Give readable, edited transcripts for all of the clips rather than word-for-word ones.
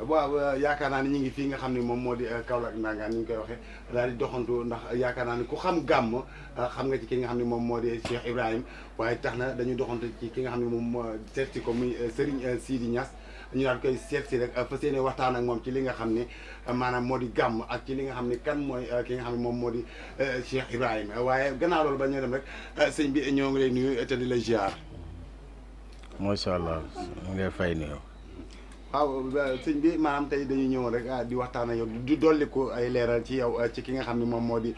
waaw yaakaar naa ni ñu ngi fii nga xam ne moom moo di Kaolack Ndangaan ni ñu koy waxee daal di doxantu ndax yaakaar naa ni ku xam gàmm xam nga ci ki nga xam ne moom moo di Cheikh Ibrahim waaye tax na dañuy doxantu ci ki nga xam ne moom seet si ko muy Serigne Sidi Niass ñu daal koy seet si rek fas yéene waxtaan ak moom ci li nga xam ne maanaam moo di gàmm ak ci li nga xam ne kan mooy ki nga xam ne moom moo di Cheikh Ibrahim waaye gannaaw loolu ba ñoo dem rek sëñ bi ñoo ngi lay nuyu te di la ziar. macha allah mu ngi lay fay nuyoo. waaw sëñ bi maanaam tey dañuy ñëw rek di waxtaan ak yow di dolli ko ay leeral ci yow ci ki nga xam ne moom moo di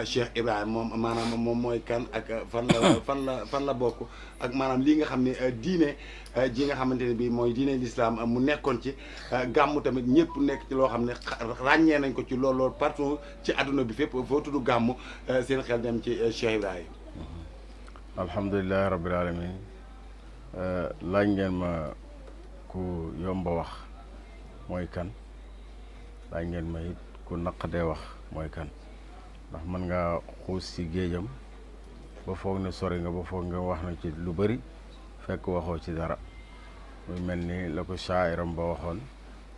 Cheikh Ibrahima moom maanaam moom mooy kan ak fan la bokk ak maanaam lii nga xam ne diine ji nga xamante ne bii mooy diine l'islam mu nekkoon ci gàmm tamit ñëpp nekk ci loo xam ne ràññee nañ ko ci lool partout ci àdduna bi fépp foo tudd gàmm seen xel dem ci Cheikh Ibrahima. alhamdulilah rabbil alamin laaj ngeen ma. ku yomba wax mooy kan laaj ngeen ma it ku naqadee wax mooy kan ndax mën nga xuus ci géejam ba foog ne sori nga ba foog nga wax na ci lu bari fekk waxoo ci dara muy mel ni la ko shaa'iram ba waxoon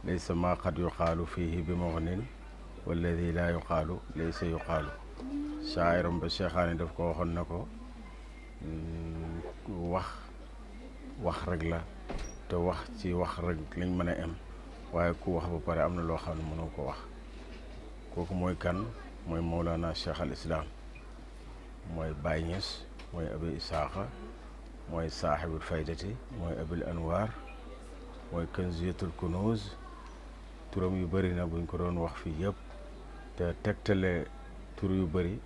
laysa maa qad yuqaalu fiihi bi mughnin walladi laa yuqaalu laysa yuqaalu shaa'iram ba cheikhaani daf ko waxoon na ko wax rek la te wax ci wax rek lañ mën a am waaye ku wax ba pare am na loo xam ne mënoo ko wax kooku mooy kan mooy Mawlana Cheikh al Islam mooy Baye Niass mooy Abi Isaaqa mooy saaxibul faydati mooy abil anwaar mooy kanziyatul kunuuz turam yu bëri na buñ ko doon wax fii yëpp te tegtale tur yu bëri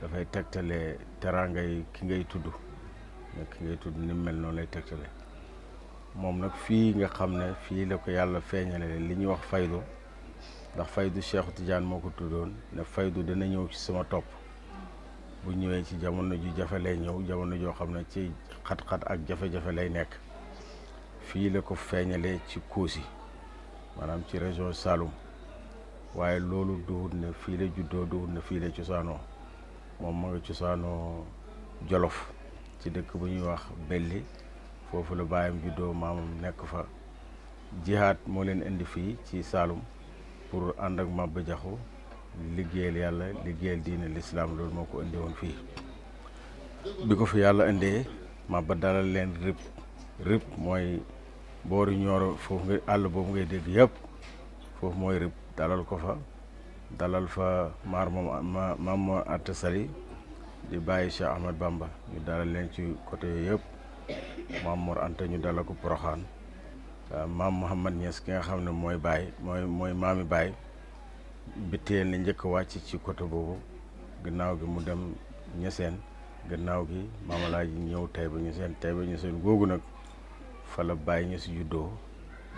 dafay tegtale teraangay ki ngay tudd ni mel noonu lay tegtale moom nag fii nga xam ne fii la ko yàlla feeñale li ñuy wax faydu ndax faydu Cheikh Tidiane moo ko tuddoon ne faydu dana ñëw ci sama topp bu ñëwee ci jamono ju jafe lay ñëw jamono joo xam ne ci xat-xat ak jafe-jafe lay nekk fii la ko feeñalee ci Kousi maanaam ci région Saloum waaye loolu duhut ne fii la juddoo duhut ne fii la cosaanoo moom ma nga cosaanoo Jolof ci dëkk bu ñuy wax Belli foofu la baayam juddoo maamam nekk fa jihaad moo leen indi fii ci Saalum pour ànd ak Maba Jaxu liggéeyal yàlla liggéeyal diine lislaam loolu moo ko indi woon fii bi ko fi yàlla indee Maba dalal leen rib mooy boori Ñooro foofu nga àll boobu ngay dégg yëpp foofu mooy rib dalal ko fa dalal fa maam moo Atta Sali di bàyyi Cheikh Ahmad Bamba ñu dalal leen ci côté yooyu yëpp maam Mor Anta ñu dalal ko Poroxaan maam Mouhamad Niass ki nga xam ne mooy baay mooy maami baay bittee na njëkk wàcc ci côté boobu gannaaw gi mu dem Ñaseen gannaaw gi maamalaaji ñëw Tayba Ñaseen googu nag fa la Baay Ñas juddoo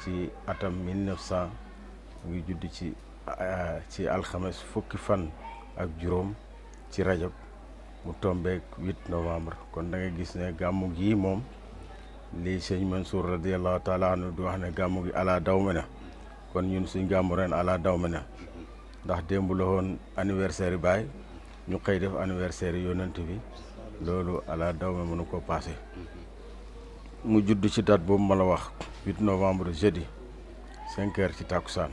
ci atam 1900 mu ngi judd ci alxames fukki fan ak juróom ci rajab mu tombeek 8 novembre kon da nga gis ne gàmmu gii moom lii sëñ Mansour radiallahu taala anhu di wax ne gàmmu gi ala dawme na kon ñun suñ gàmmu ren ala dawme na ndax démb la woon anniversaire yi Baay ñu xëy def anniversaire yi yonent bi loolu ala dawme mënu ko passé mu judd ci date boobu ma la wax 8 novembre jeudi 5 heures ci tàkkusaan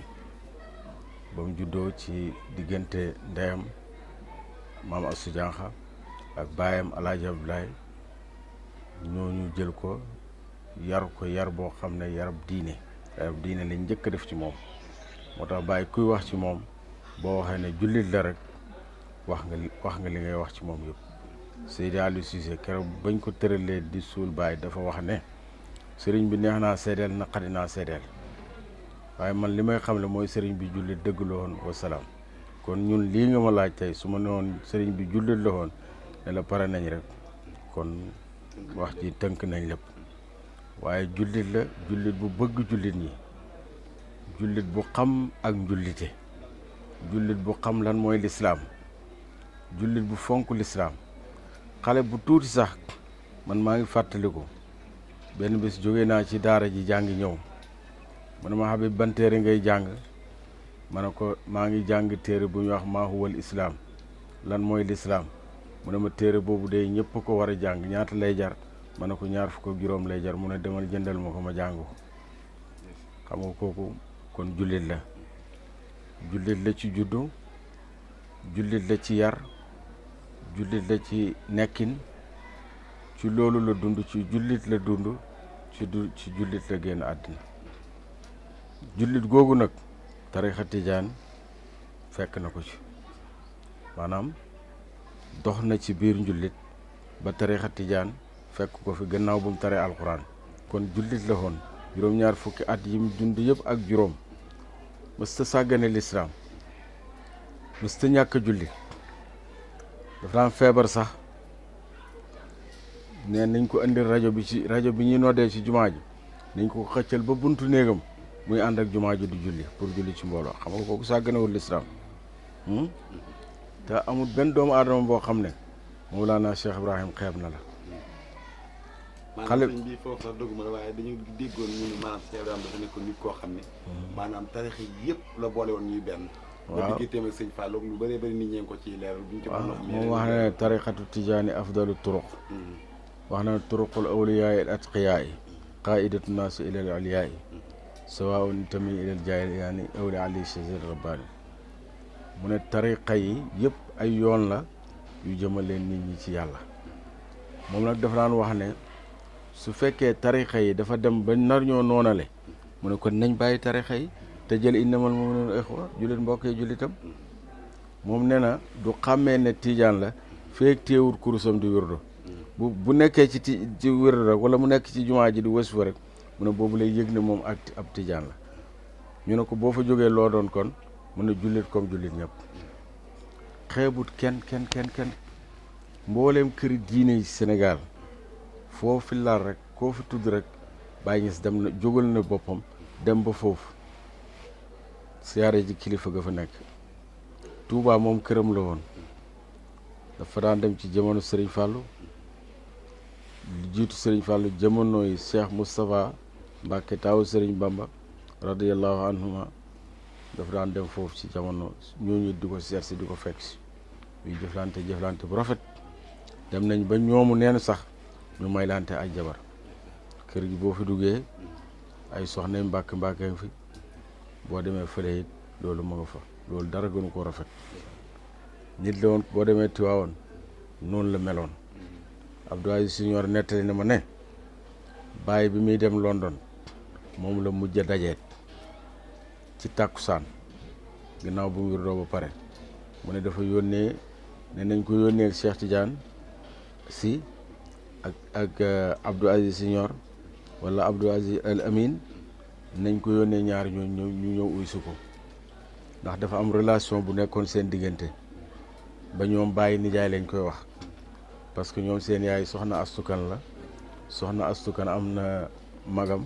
ba mu juddoo ci diggante ndeyam maam Astou Diankha ak baayam Alaaji Abdoulaye ñooñu jël ko yar boo xam ne yarab diine lañ njëkk a def ci moom moo tax Baay kuy wax ci moom boo waxee ne jullit la rek wax nga li ngay wax ci moom yëpp Seydi Aliou Cissé keroog bañ ko tëralee di suul Baay dafa wax ne sëriñ bi neex naa seedeel naqari naa seedeel waaye man li may xam ne mooy sëriñ bi jullit dëgg la woon wasalaam kon ñun lii nga ma laaj tey su ma ne woon sëriñ bi jullit la woon ne la pare nañ rek kon wax ji tënk nañ lépp waaye jullit la jullit bu bëgg jullit ñi jullit bu xam ak njullite jullit bu xam lan mooy lislaam jullit bu fonk lislaam xale bu tuuti sax man maa ngi fàttaliku benn bés jóge naa ci daara ji jàngi ñëw mu ne ma Habib ban téere ngay jàng ma ne ko maa ngi jàng téere bu ñuy wax maa huwal islaam lan mooy lislaam mu ne ma téere boobu de ñëpp ko war a jàng ñaata lay jar ma ne ko 20 ak juróom lay jar mu ne demal jëndal ma ko ma jàng ko xam nga kooku kon jullit la ci juddu, jullit la ci yar, jullit la ci nekkin, ci loolu la dund, ci jullit la dund, ci jullit la génn àddina. jullit googu nag tarixa tijaan fekk na ko ci, maanaam dox na ci biir njullit ba tarixa tijaan fekk ko fi gannaaw bu mu taree alxuraan. kon jullit la woon juróom-ñaar fukki at yi mu dund yëpp ak juróom, mësta sàggane lislaam, mësta ñàkk julli. dafa daan feebar sax ne nañ ko indil rajo bi ñuy noddee ci jumaa ji, nañ ko xëccal ba buntu néegam muy ànd ak jumaa ji di julli pour julli ci mbooloo. xam nga kooku sàgganewul lislaam. te amul benn doomu aadama boo xam ne Mawlana Cheikh Ibrahim xeeb na la. xale bi foofu sax dëgguma la waaye dañu déggoon ñu ne maanaam Cheikh Ibrahim dafa nekk nit koo xam ne maanaam tarix yi yëpp la boole woon ñuy benn. waaw ba digganteem ak sëñ Fallou lu bëree bëri nit ñee ko ci leeral. buñ ci moom wax na ne tarixatu tijaani afdalu turuq. wax na ne turuqul awliyaay al atqiyaay qaidatu naasi ilal aliyaay sawaun tami ilal jaahiliyaani awli ali shazir rabbaani. mu ne tariqa yi yëpp ay yoon la yu jëmaleen nit ñi ci yàlla. moom nag dafa daan wax ne su fekkee tariqa yi dafa dem ba nar ñoo noonale, mu ne kon nañ bàyyi tariqa yi te jël innamal mu'minuuna ixwa, jullit mbokk yi jullitam. moom nee na du xàmmee ne tijaan la feek téewul kurusam di wirdo. bu nekkee ci wirdo rek wala mu nekk ci jumaa ji di wasifa rek, mu ne boobu lay yëg ne moom ak ab tijaan la. ñu ne ko boo fa jógee loo doon kon, mu ne jullit comme jullit ñëpp. xeebut kenn mbooleem këri diine yi Sénégal foo fi laal rek koo fi tudd rek Baye Niass dem na jógal na boppam dem ba foofu siyaare ji kilifa ga fa nekk. Touba moom këram la woon, dafa daan dem ci jamono Serigne Fallou, lu jiitu Serigne Fallou jamono yi Cheikh Moustapha Mbacke taawu Serigne Bamba radiyallahu anhuma dafa daan dem foofu ci jamono ñooñu di ko seet si di ko fekk si ñuy jëflante bu rafet. dem nañ ba ñoomu neen sax ñu maylante ay jabar. kër gi boo fi duggee ay soxna mbàkk fi, boo demee fële it loolu ma nga fa. loolu dara gënu ko rafet. nit la woon boo demee Tiwaawoon noonu la meloon. Abdou Aziz Senior nettali na ma ne bàyyi bi muy dem London moom la mujj a dajeet ci tàkkusaan ginnaaw bu mu wirdoo ba pare. mu ne dafa yónnee ne nañ ko yónnee ak Cheikh Tidiane si ak Abdou Aziz Senior wala Abdou Aziz Al Amin, nañ ko yónnee ñaar ñu ñëw uy su ko ndax dafa am relation bu nekkoon seen diggante ba ñoom bàyyi nijaay lañ koy wax. parce que ñoom seen yaay soxna astukan la. soxna astukan am na magam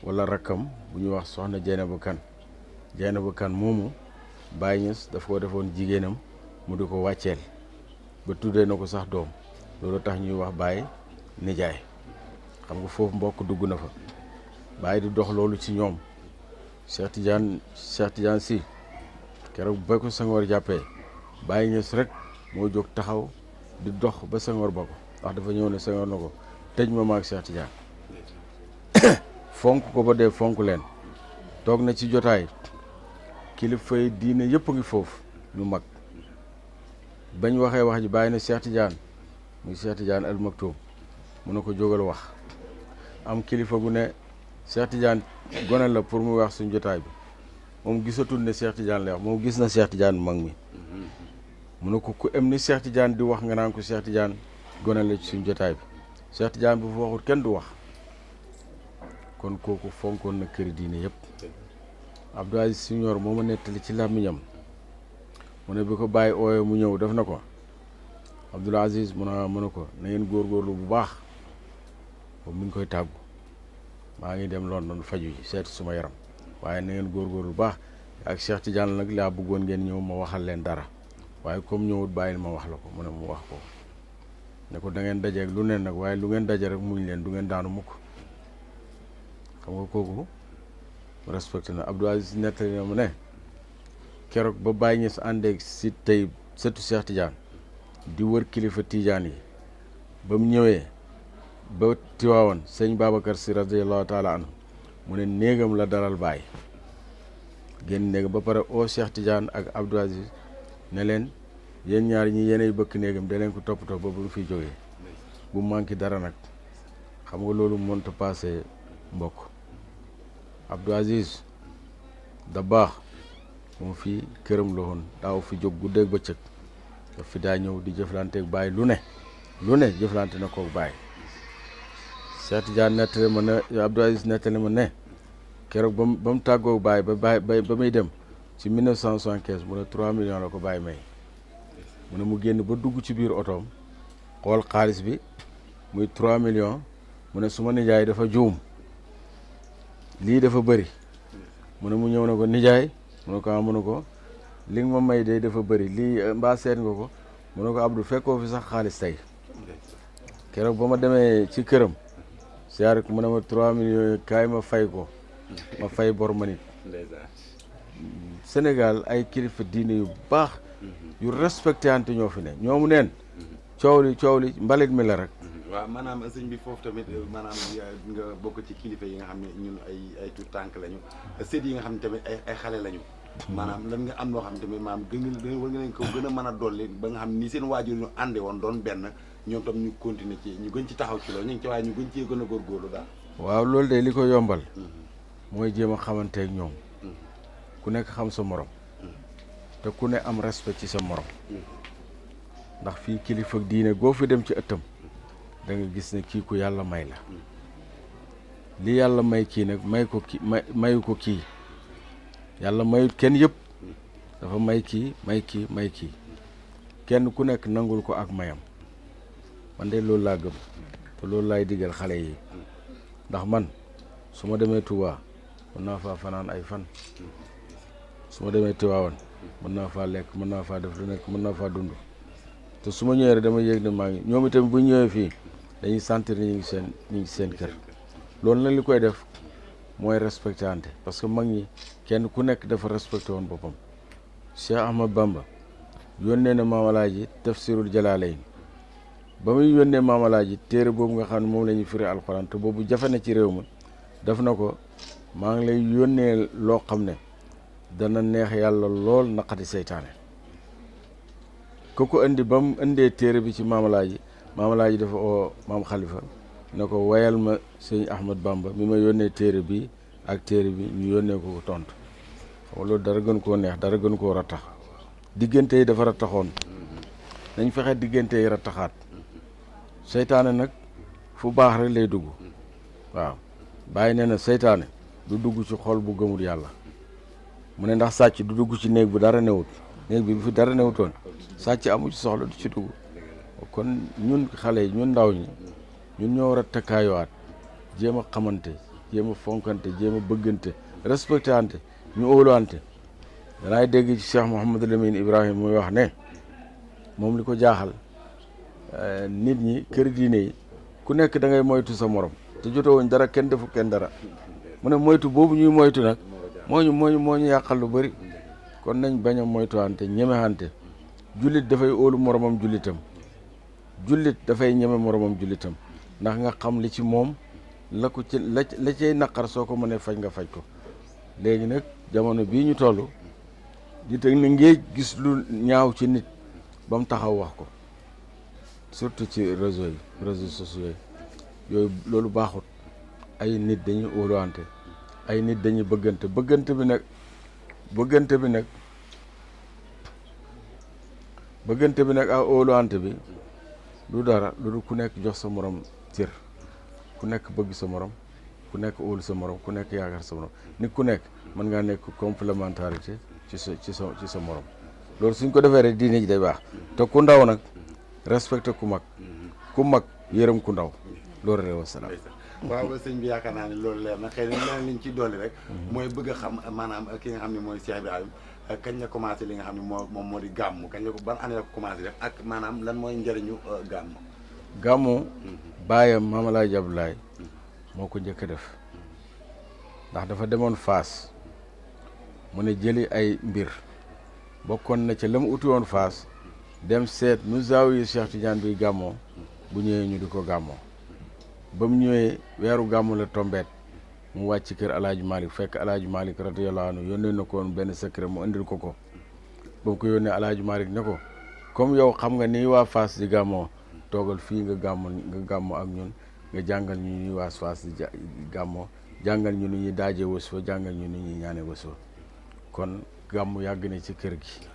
wala rakkam bu ñuy wax soxna Jeynabu Kan moomu Baye Niass dafa ko defoon jigéenam mu di ko wàcceel ba tuddee na ko sax doom. loolu tax ñuy wax Baye nijaay. xam nga foofu mbokk dugg na fa. Baye di dox loolu ci ñoom. Cheikh Tidiane si keroog ba ko Senghor jàppee Baye Niass rek moo jóg taxaw di dox ba Senghor ba ko ndax dafa ñëw ne Senghor na ko tëj ma maag Cheikh Tidiane. fonk ko ba dee fonk leen. toog na ci jotaay kilifa yi diine yëpp a ngi foofu ñu mag. bañ waxee wax ji bàyyi na Cheikh Tidiane muy Cheikh Tidiane Al Maktoum mu ne ko jógal wax. am kilifa gu ne Cheikh Tidiane gone la pour mu wax suñ jotaay bi moom gisatul ne Cheikh Tidiane lay wax moom gis na Cheikh Tidiane mag mi. mu ne ko ku em ni Cheikh Tidiane di wax nga naan ko Cheikh Tidiane gone la ci suñ jotaay bi. Cheikh Tidiane bu fa waxul kenn du wax. kon kooku fonkoon na këri diine yëpp. Abdou Aziz Senior moo ma nettali ci làmmiñam mu ne bi ko bàyyi ooyee mu ñëw def na ko Abdoul Aziz mu ne ko na ngeen góorgóorlu bu baax. boobu mi ngi koy tàggu maa ngi dem London faju ji seeti suma yaram waaye na ngeen góorgóorlu bu baax ak Cheikh Tidiane nag laa bëggoon ngeen ñëw ma waxal leen dara waaye comme ñëwut bàyyil ma wax la ko mu ne mu wax ko ne ko da ngeen dajeeg lu ne nag waaye lu ngeen daje rek muñ leen du ngeen daanu mukk. xam nga kooku respecté na. Abdou Aziz nettali na mu ne keroog ba Baye Niass àndeeg si tey sëtu Cheikh Tidiane di wër kilifa Tidiane yi ba mu ñëwee ba Tiwaawoon sëñ Babacar Si radiyallahu taala anhu mu ne néegam la dalal Baye génn néegam ba pare oo Cheikh Tidiane ak Abdou Aziz ne leen yéen ñaar ñi yéenay bëkk néegam da leen ko toppatoo ba bu fiy jógee bu manqué dara nag xam nga loolu mënta passé mbokk. Abdou Aziz da baax moom fii këram la woon daaw fi jóg guddeeg bëccëg daf fi daa ñëw di jëflanteeg Baye lu ne jëflante na koog Baye. Cheikh Tidiane nettali ma ne Abdou Aziz nettali ma ne keroog ba mu tàggoog Baye ba muy dem ci 1975 mu ne 3 millions la ko Baye may mu ne mu génn ba dugg ci biir otoom xool xaalis bi muy 3 millions mu ne suma nijaay dafa juum lii dafa bëri mu ne mu ñëw na ko nijaay mu ne ko mu ne ko li nga ma may de dafa bëri lii mbaa seet nga ko mu ne ko Abdou fekkoo fi sax xaalis tey keroog ba ma demee ci këram siyaare ko mu ne ma 3 millions kaay ma fay ko ma fay bor ma nit. Sénégal ay kilifa diine yu baax yu respecté ante ñoo fi ne ñoomu neen coow li mbalit mi la rek. waaw maanaam sëñ bi foofu tamit maanaam nga bokk ci kilifa yi nga xam ne ñun ay tuut tànk lañu sët yi nga xam ne tamit ay xale lañu. maanaam lan nga am loo xam ne tamit maanaam war nga leen ko gën a mën a dolli ba nga xam ni seen waajur ñu ànde woon doon benn ñoom tam ñu continuer ci ñu gën ci taxaw ci loolu ñu ngi ci waaye ñu gën cee gën a góorgóorlu daal. waaw loolu de li ko yombal. mooy jéem a xamanteeg ñoom. ku nekk xam sa morom. te ku ne am respect ci sa morom. ndax fii kilifa diine goo fi dem ci ëttam. da nga gis ne kii ku yàlla may la li yàlla may kii nag mayu ko kii yàlla mayut kenn yëpp dafa may kii kenn ku nekk nangul ko ak mayam man de loolu laa gëm te loolu laay digal xale yi ndax man su ma demee Touba mën naa faa fanaan ay fan su ma demee Tiwaawan mën naa faa lekk mën naa faa def lu nekk mën naa faa dund te su ma ñëwee rek dama yéeg ne maa ngi ñoom itam bu ñëwee fii dañuy sentir ni ñu ngi seen kër loolu nag li koy def mooy respecté ante parce que mag ñi kenn ku nekk dafa respecté woon boppam. Cheikh Ahmad Bamba yónnee na Maam Alaaji Tafsirul Jalaalayn ba muy yónnee Maam Alaaji téere boobu nga xam ne moom la ñuy firi alxuraan te boobu jafe na ci réew mi def na ko maa ngi lay yónnee loo xam ne dana neex yàlla lool naqati seytaane ko indi ba mu indee téere bi ci Maam Alaaji dafa oo maam Khalifa ne ko wayal ma sëñ Ahmad Bamba mi ma yónnee téere bi ak téere bi ñu yónnee ko tontu xam nga loolu dara gën koo neex dara gën koo rattax diggante yi dafa rattaxoon nañ fexe diggante yi rattaxaat seytaane nag fu baax rek lay dugg waaw bàyyi nee na seytaane du dugg ci xol bu gëmul yàlla mu ne ndax sàcc du dugg ci néeg bu dara newut néeg bi bu fi dara newutoon sàcc amu ci soxla du ci dugg kon ñun xale yi ñun ndaw ñi ñun ñoo war a takkaayuwaat jéem a xamante jéem a fonkante jéem a bëggante respectante ñu óoluwante danaay dégg ci Cheikh Mouhamadou Lamine Ibrahima muy wax ne moom li ko jaaxal nit ñi kër diine yi ku nekk da ngay moytu sa morom te jotewuñ dara kenn defu kenn dara mu ne moytu boobu ñuy moytu nag moo ñu yàqal lu bëri kon nañ bañ a moytuwante ñemexante jullit dafay óolu moromam jullitam jullit dafay ñeme moromam jullitam ndax nga xam li ci moom la ko ci la cay naqar soo ko mënee faj nga faj ko léegi nag jamono bii ñu toll di teg na ngee gis lu ñaaw ci nit ba mu taxaw wax ko surtout ci réseaux sociaux yi yooyu loolu baaxut ay nit dañuy óoluwante ay nit dañuy bëggante bi nag ak óoluwante bi du dara lu ku nekk jox sa morom cër ku nekk bëgg sa morom ku nekk óolu sa morom ku nekk yaakaar sa morom nit ku nekk mën ngaa nekk complémentarité ci sa morom loolu suñ ko defee rek diine ji day baax te ku ndaw nag respecté ku mag yërëm ku ndaw loolu rek wasalaam. waaw sëñ bi yaakaar naa ne loolu leer na xëy na leneen liñ ci dolli rek mooy bëgg a xam maanaam ki nga xam ne mooy Cheikh Ibrahim kañ la commencé li nga xam ne moom moo di gàmmu kañ la ko ban année la ko commencé def ak maanaam lan mooy njëriñu gàmmu baayam Maam Alaaji Abdoulaye moo ko njëkk a def ndax dafa demoon Faas mu ne jëli ay mbir bokkoon na ca la mu uti woon Faas dem seet nu zaawiya Cheikh Tidiane bi gàmmoo bu ñëwee ñu di ko gàmmoo ba mu ñëwee weeru gàmmu la tombeet mu wàcc kër Alaaji Malick fekk Alaaji Malick radiyallahu anhu yónnee na ko woon benn secret mu indil ko ko boobu ko yónnee Alaaji Malick ne ko comme yow xam nga ni waa Fass di gàmmoo toogal fii nga gàmmoo ak ñun nga jàngal ñu ñuy waa Fass di gàmmoo jàngal ñu ni ñuy daajee wasifa jàngal ñu ni ñuy ñaane wasifa kon gàmmu yàgg na ci kër gi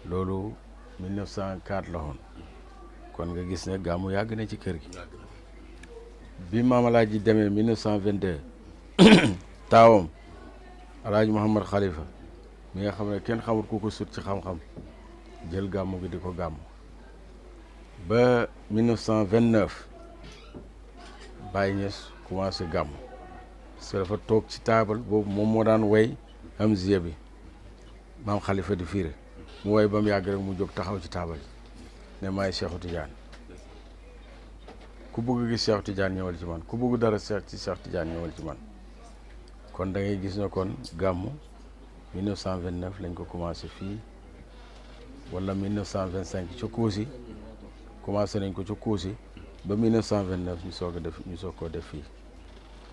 loolu 1904 la woon kon nga gis ne gàmmu yàgg na ci kër gi bi maam Alaaji demee 1922 taawam Alaaji Mouhamad Khalifa mi nga xam ne kenn xamul ku ko sut ci xam-xam jël gàmmu gi di ko gàmmu ba 1929 Baye Niass commencé gàmmu parce que dafa toog ci taabal boobu moom moo daan way hamziya bi maam Khalifa di fiire mu way ba mu yàgg rek mu jóg taxaw ci taabal ne maay Cheikhu Tidiane ku bëgg gis Cheikh Tidiane ñëwal ci man ku bëgg dara Cheikh Tidiane ñëwal ci man kon da ngay gis ne kon gàmmu 1929 lañ ko commencé fii wala 1925 ca Kousi commencé nañ ko ca Kousi ba 1929 ñu soog koo def fii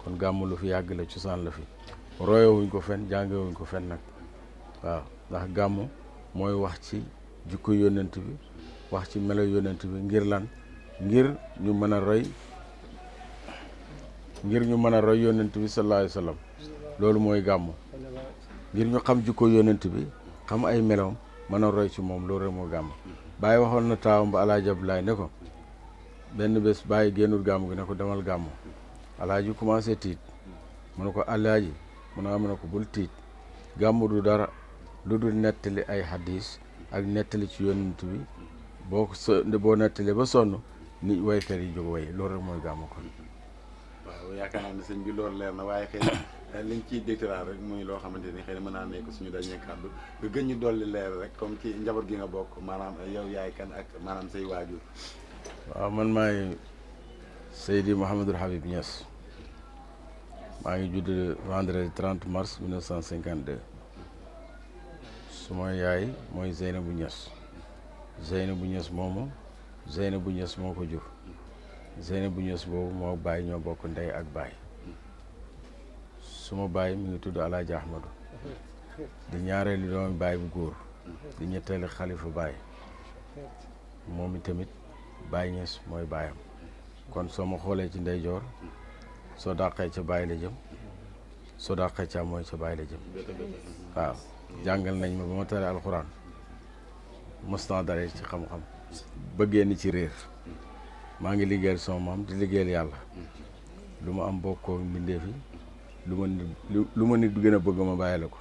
kon gàmmu lu fi yàgg la cosaan la fi royowuñ ko fen jàngewuñ ko fen nag waaw ndax gàmmu mooy wax ci jikko yónnent bi wax ci melo yónnent bi ngir lan ngir ñu mën a roy yónnent bi sallallahu alayhi wa sallam loolu mooy gàmmu ngir ñu xam jikko yónnent bi xam ay meloom mën a roy ci moom loolu rek moo gàmmu Baye waxoon na taawam ba Alaaji Abdoulaye ne ko benn bés Baye génnul gàmmu gi ne ko demal gàmmu Alaaji commencé tiit mu ne ko Alaaji mu ne ko bul tiit gàmmu du dara lu dul nettali ay hadis ak nettali ci yónnent bi boo nettali ba sonn nit waykat yi jóg way loolu rek mooy gàmmu kon waaw yaakaar naa ne sëñ bi loolu leer na waaye xëy na liñ ciy dégtalaat rek muy loo xamante ni xëy na mën naa nekk suñu dañee kàddu nga gën ñu dolli leer rek comme ci njaboot gi nga bokk maanaam yow yaay kan ak maanaam say waajur. waaw man maay Seydi Mouhamadul Habib Niass maa ngi judd vendredi 30 mars 1952 suma yaay mooy Zeynabou Niass Zeynabou Niass moomu Zeynabou Niass moo ko jur Zeynabou Niass boobu moo baay ñoo bokk ndey ak baay suma baay mi ngi tudd Alaaji Ahmadu di ñaareelu doomi baay bu góor di ñetteelu xalifa baay moom itamit Baay Niass mooy baayam kon soo ma xoolee ci ndeyjoor soo dàqee ca baay la jëm soo dàqee ca mooy ca baay la jëm waaw jàngal nañ ma ba ma tare alxuraan mos naa dare ci xam-xam bëggee ni ci réer maa ngi liggéeyal sama maam di liggéeyal yàlla lu ma am bokkoo mbindeef yi lu ma nit gën a bëgg ma bàyyi la ko